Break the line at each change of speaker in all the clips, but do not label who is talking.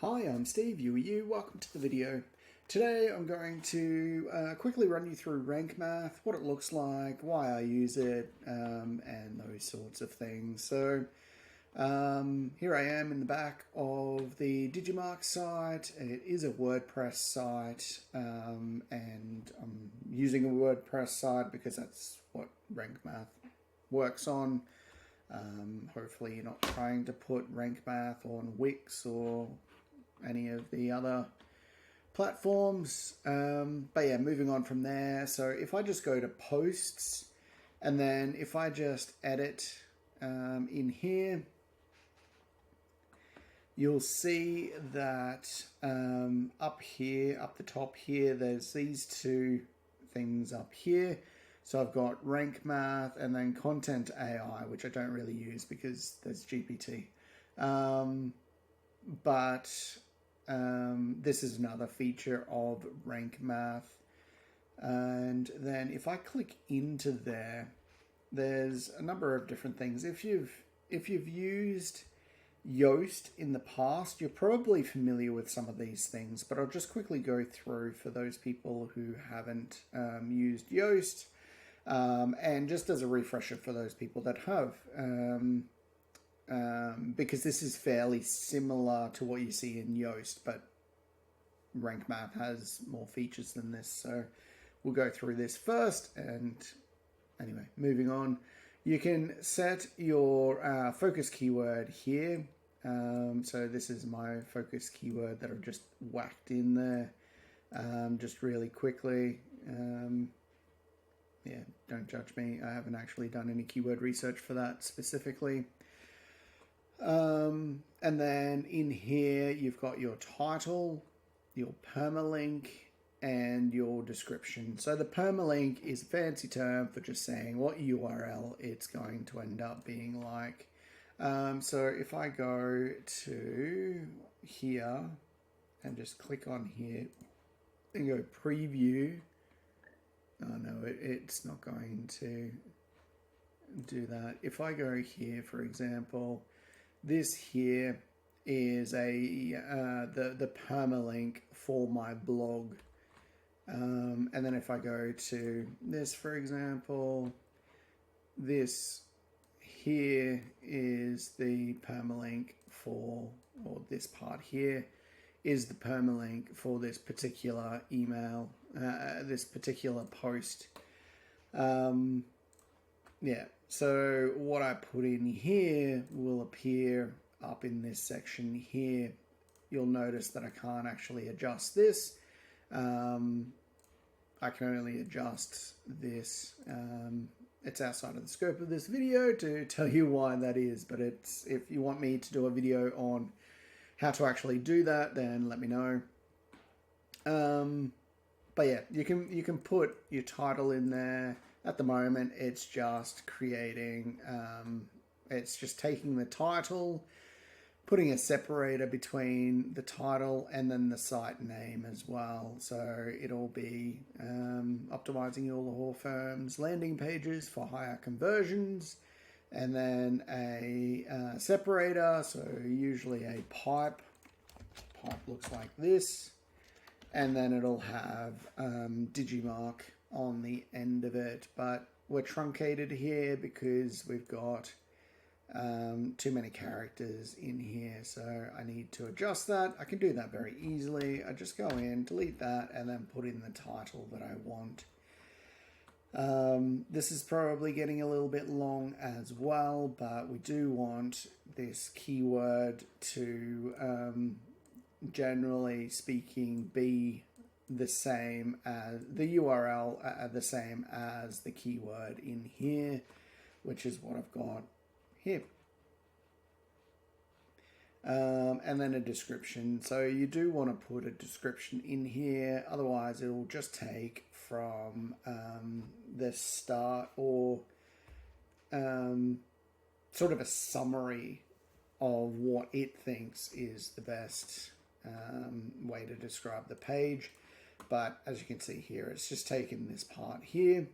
Hi, I'm Steve, you, welcome to the video. Today I'm going to quickly run you through rank math, what it looks like, why I use it, and those sorts of things. So here I am in the back of the Digimark site. It is a WordPress site, and I'm using a WordPress site because that's what rank math works on. Hopefully you're not trying to put rank math on Wix or any of the other platforms. But yeah, moving on from there. So if I just go to posts, and then if I just edit in here, you'll see that up here, up the top here, there's these two things up here. So I've got rank math and then content AI, which I don't really use because there's GPT. But this is another feature of rank math. And then if I click into there, there's a number of different things. If you've used Yoast in the past, you're probably familiar with some of these things, but I'll just quickly go through for those people who haven't used Yoast. And just as a refresher for those people that have, because this is fairly similar to what you see in Yoast, but rank math has more features than this. So we'll go through this first. And anyway, moving on, you can set your focus keyword here. So this is my focus keyword that I've just whacked in there, just really quickly. Yeah, don't judge me. I haven't actually done any keyword research for that specifically. And then in here, you've got your title, your permalink, and your description. So the permalink is a fancy term for just saying what URL it's going to end up being like. So if I go to here and just click on here and go preview, oh no, it's not going to do that. If I go here, for example, this here is the permalink for my blog. And then if I go to this, for example, this here is the permalink for, or this part here is the permalink for this particular email, this particular post. Yeah, so what I put in here will appear up in this section here. You'll notice that I can't actually adjust this. I can only adjust this. It's outside of the scope of this video to tell you why that is, but it's, if you want me to do a video on how to actually do that, then let me know. But yeah, you can put your title in there. At the moment, it's just creating, it's just taking the title, putting a separator between the title and then the site name as well. So it'll be optimizing your law firm's landing pages for higher conversions, and then a separator, so usually a pipe. Pipe looks like this, and then it'll have Digimark on the end of it, but we're truncated here because we've got too many characters in here, so I need to adjust that. I can do that very easily. I just go in, delete that, and then put in the title that I want. This is probably getting a little bit long as well, but we do want this keyword to, generally speaking, be the same as the URL, the same as the keyword in here, which is what I've got here. And then a description. So you do want to put a description in here, otherwise it will just take from the start, or sort of a summary of what it thinks is the best way to describe the page. But as you can see here, it's just taken this part here.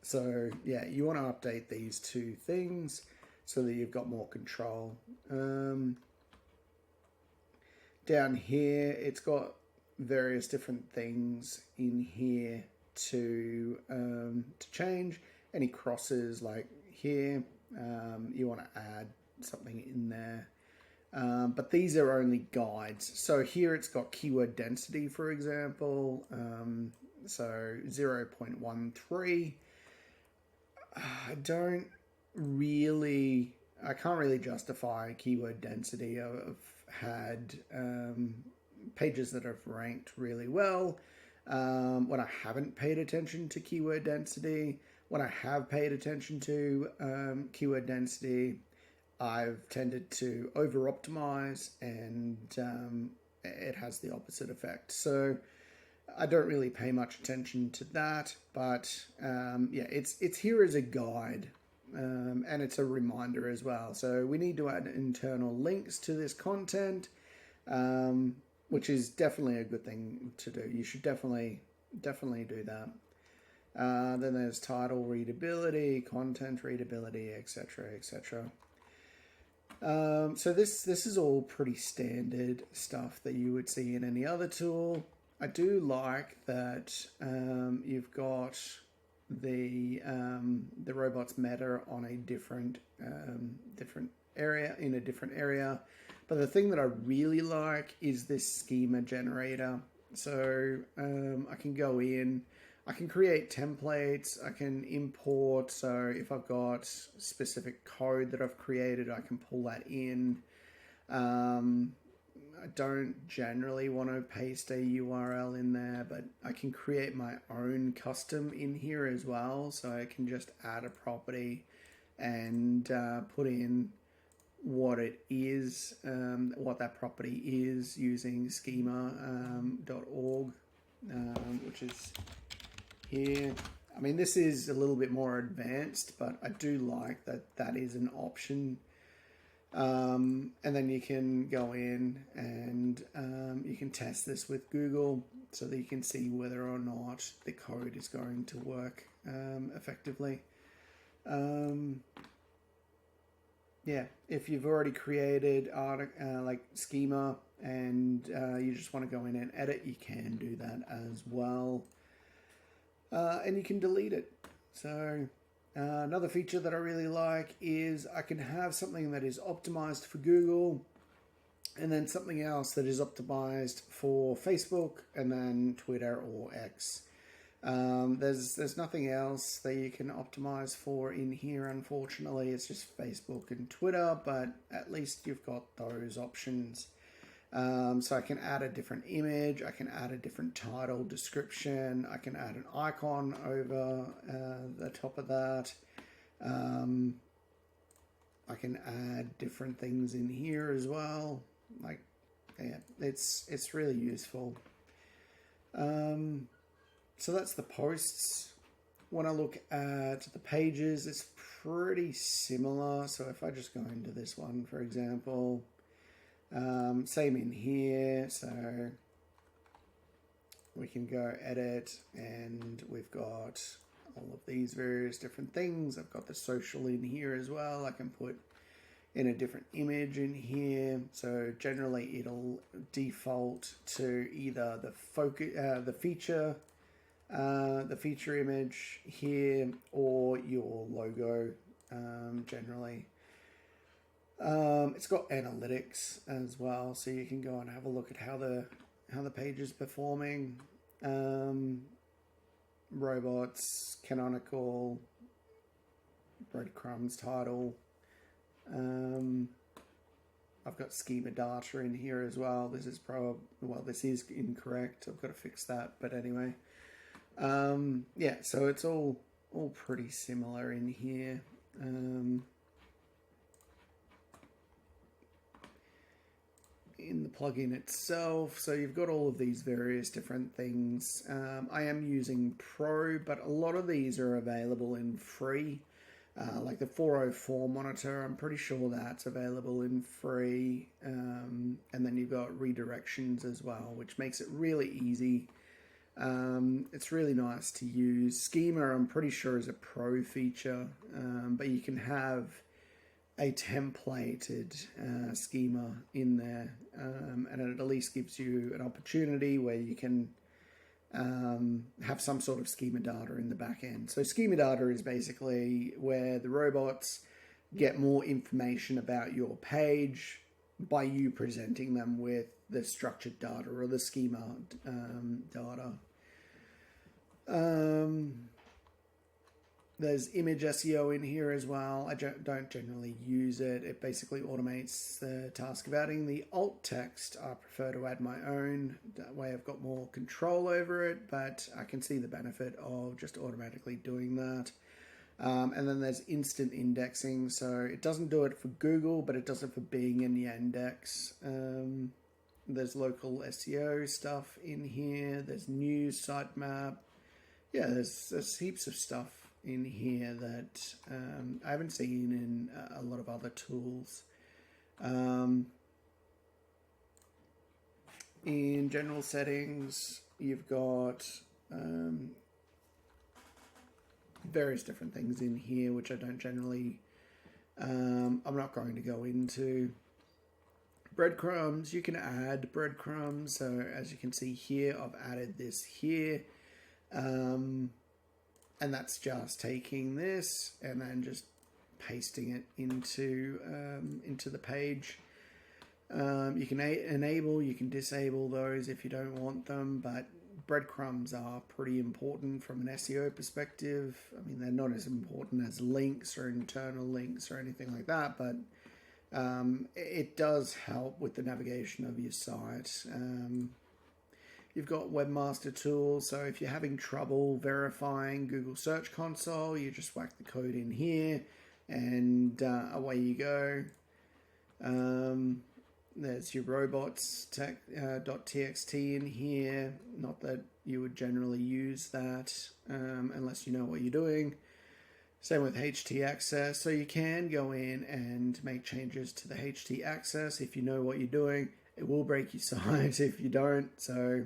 So yeah, you want to update these two things so that you've got more control. Down here, it's got various different things in here to change. Any crosses like here, you want to add something in there. But these are only guides. So here it's got keyword density, for example. So 0.13. I can't really justify keyword density. I've had pages that have ranked really well when I haven't paid attention to keyword density. When I have paid attention to keyword density, I've tended to over-optimize, and it has the opposite effect. So I don't really pay much attention to that, but yeah, it's here as a guide, and it's a reminder as well. So we need to add internal links to this content, which is definitely a good thing to do. You should definitely do that. Then there's title readability, content readability, etc., etc. So this is all pretty standard stuff that you would see in any other tool. I do like that you've got the robots meta on a different area. But the thing that I really like is this schema generator. So I can go in, I can create templates, I can import. So if I've got specific code that I've created, I can pull that in. I don't generally want to paste a URL in there, but I can create my own custom in here as well. So I can just add a property and put in what it is, what that property is, using schema.org, which is here. I mean, this is a little bit more advanced, but I do like that that is an option. And then you can go in and you can test this with Google so that you can see whether or not the code is going to work effectively. Yeah, if you've already created like schema and you just want to go in and edit, you can do that as well. And you can delete it. So another feature that I really like is I can have something that is optimized for Google and then something else that is optimized for Facebook and then Twitter or X. There's nothing else that you can optimize for in here, unfortunately. It's just Facebook and Twitter, but at least you've got those options. So I can add a different image, I can add a different title, description, I can add an icon over the top of that. I can add different things in here as well. Like, yeah, it's really useful. So that's the posts. When I look at the pages, it's pretty similar. So if I just go into this one, for example, same in here. So we can go edit, and we've got all of these various different things. I've got the social in here as well. I can put in a different image in here. So generally it'll default to either the focus, the feature image here, or your logo. Generally, it's got analytics as well, so you can go and have a look at how the page is performing. Robots, canonical, breadcrumbs, title. I've got schema data in here as well. This is this is incorrect. I've got to fix that. But anyway, yeah. So it's all pretty similar in here. In the plugin itself, so you've got all of these various different things. I am using Pro, but a lot of these are available in free. Like the 404 monitor, I'm pretty sure that's available in free. And then you've got redirections as well, which makes it really easy. It's really nice to use. Schema, I'm pretty sure, is a Pro feature, but you can have a templated schema in there, and it at least gives you an opportunity where you can have some sort of schema data in the back end. So schema data is basically where the robots get more information about your page by you presenting them with the structured data or the schema data. There's image SEO in here as well. I don't generally use it. It basically automates the task of adding the alt text. I prefer to add my own. That way I've got more control over it, but I can see the benefit of just automatically doing that. And then there's instant indexing. So it doesn't do it for Google, but it does it for being in the index. There's local SEO stuff in here. There's news, sitemap. Yeah, there's heaps of stuff in here that I haven't seen in a lot of other tools. In general settings, you've got various different things in here, which I don't generally, I'm not going to go into. Breadcrumbs, you can add breadcrumbs. So as you can see here, I've added this here. And that's just taking this and then just pasting it into the page. You can enable, you can disable those if you don't want them, but breadcrumbs are pretty important from an SEO perspective. I mean, they're not as important as links or internal links or anything like that, but it does help with the navigation of your site. You've got Webmaster Tools, so if you're having trouble verifying Google Search Console, you just whack the code in here and away you go. There's your robots.txt in here. Not that you would generally use that unless you know what you're doing. Same with HT access, so you can go in and make changes to the HT access if you know what you're doing. It will break your site if you don't, so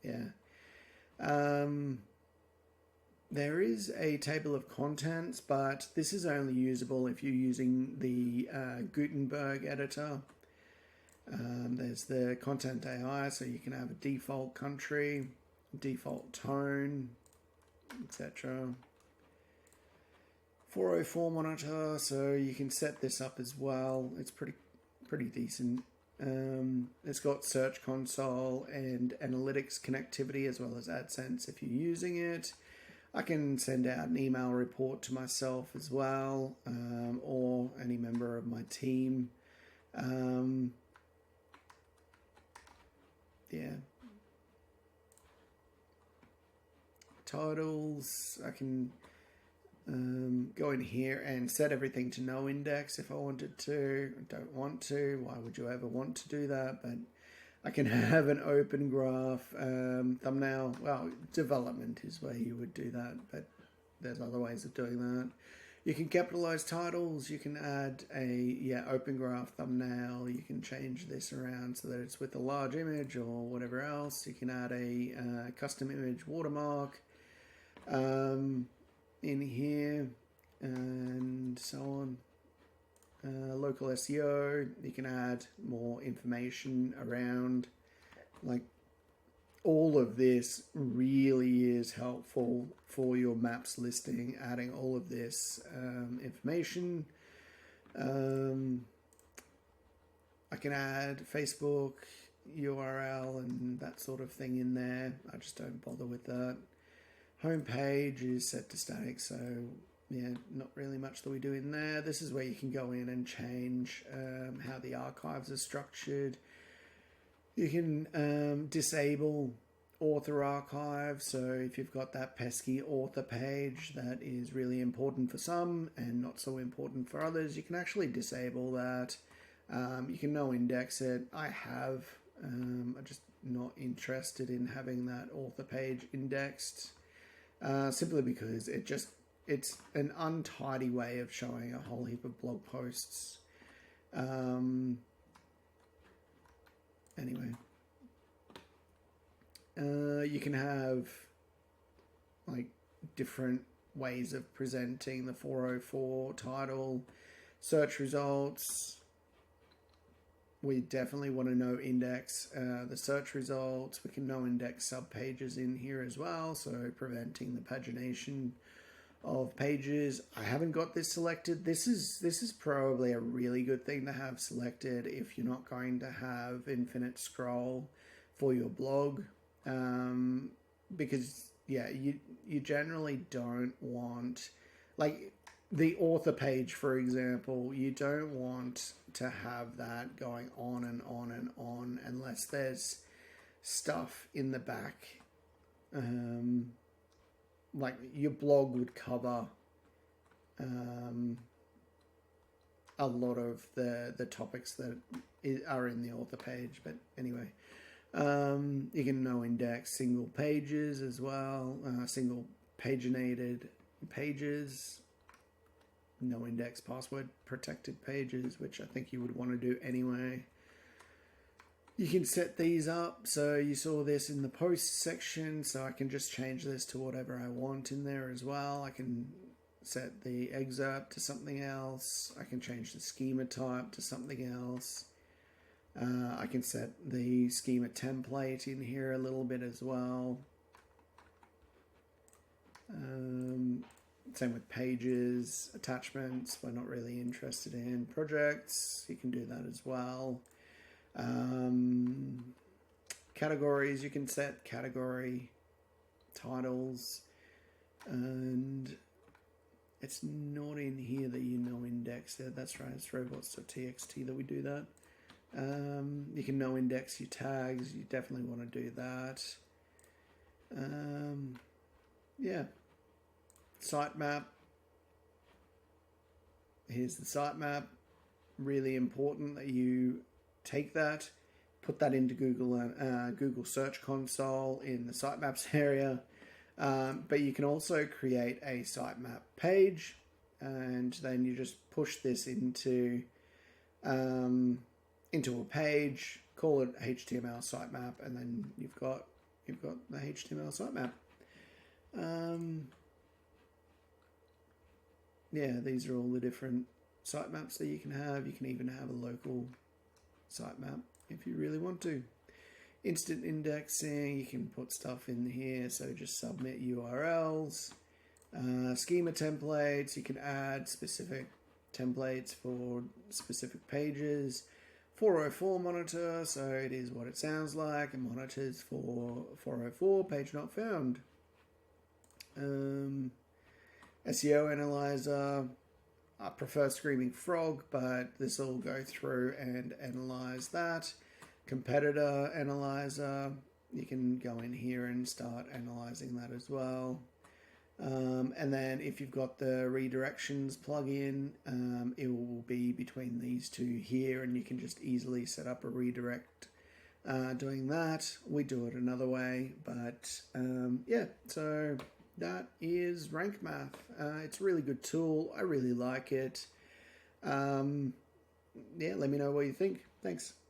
yeah. There is a table of contents, but this is only usable if you're using the Gutenberg editor. There's the content AI, so you can have a default country, default tone, etc. 404 monitor, so you can set this up as well. It's pretty decent. It's got Search Console and Analytics connectivity as well as AdSense if you're using it. I can send out an email report to myself as well, or any member of my team. Yeah. Titles, I can go in here and set everything to no index if I wanted to. I don't want to. Why would you ever want to do that? But I can have an open graph thumbnail. Well, development is where you would do that, but there's other ways of doing that. You can capitalize titles. You can add a open graph thumbnail. You can change this around so that it's with a large image or whatever else. You can add a custom image watermark in here and so on. Local SEO, you can add more information around. Like, all of this really is helpful for your maps listing, adding all of this information. I can add Facebook URL and that sort of thing in there. I just don't bother with that. Homepage is set to static, so yeah, not really much that we do in there. This is where you can go in and change how the archives are structured. You can disable author archive, so if you've got that pesky author page that is really important for some and not so important for others, you can actually disable that. You can no index it. I have. I'm just not interested in having that author page indexed. Simply because it's an untidy way of showing a whole heap of blog posts. Anyway, you can have like different ways of presenting the 404 title. Search results. We definitely want to no index the search results. We can no index subpages in here as well, so preventing the pagination of pages. I haven't got this selected. This is probably a really good thing to have selected if you're not going to have infinite scroll for your blog, because yeah, you generally don't want, like the author page, for example, you don't want to have that going on and on and on unless there's stuff in the back. Like your blog would cover a lot of the topics that are in the author page. But anyway, you can no index single pages as well, single paginated pages. No index password protected pages, which I think you would want to do anyway. You can set these up. So you saw this in the post section, so I can just change this to whatever I want in there as well. I can set the excerpt to something else. I can change the schema type to something else. I can set the schema template in here a little bit as well. Same with pages, attachments, we're not really interested in. Projects, you can do that as well. Categories, you can set category titles, and it's not in here that you no index there. That's right, it's robots.txt that we do that. You can no index your tags, you definitely want to do that. Yeah. Sitemap. Here's the sitemap. Really important that you take that, put that into Google Search Console in the sitemaps area. But you can also create a sitemap page, and then you just push this into a page, call it HTML sitemap, and then you've got the HTML sitemap. Yeah, these are all the different sitemaps that you can have. You can even have a local sitemap if you really want to. Instant indexing, you can put stuff in here, so just submit URLs. Schema templates, you can add specific templates for specific pages. 404 monitor, so it is what it sounds like. It monitors for 404, page not found. SEO analyzer, I prefer Screaming Frog, but this will go through and analyze that. Competitor analyzer, you can go in here and start analyzing that as well. And then if you've got the redirections plugin, it will be between these two here, and you can just easily set up a redirect doing that. We do it another way, but yeah, so that is Rank Math. It's a really good tool. I really like it. Yeah, let me know what you think. Thanks.